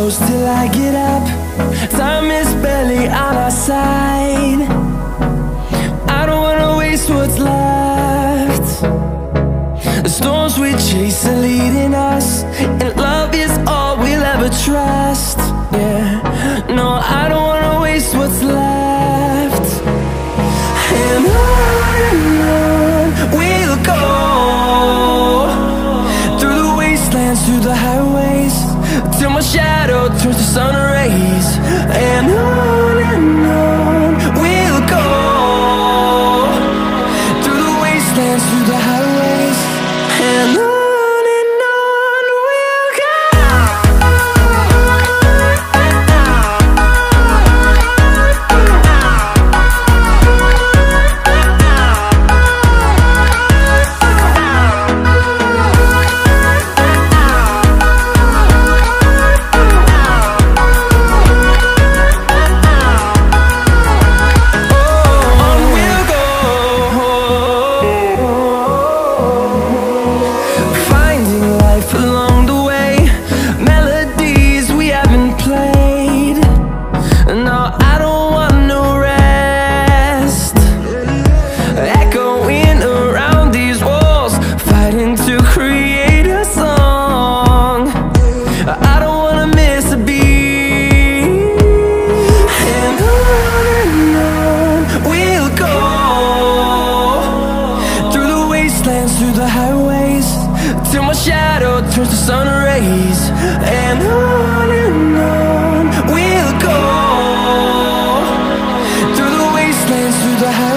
close till I get up. Time is barely on our side. I don't wanna waste what's left. The storms we chase are leading us, and love is all we'll ever trust. Yeah, no, I don't wanna waste what's left. And on we'll go, through the wastelands, through the highways, till my shadow turns to sun rays. And on we'll go, through the wastelands, through the highways, and on. Through the highways, till my shadow turns to sun rays. And on we'll go, through the wastelands, through the highways.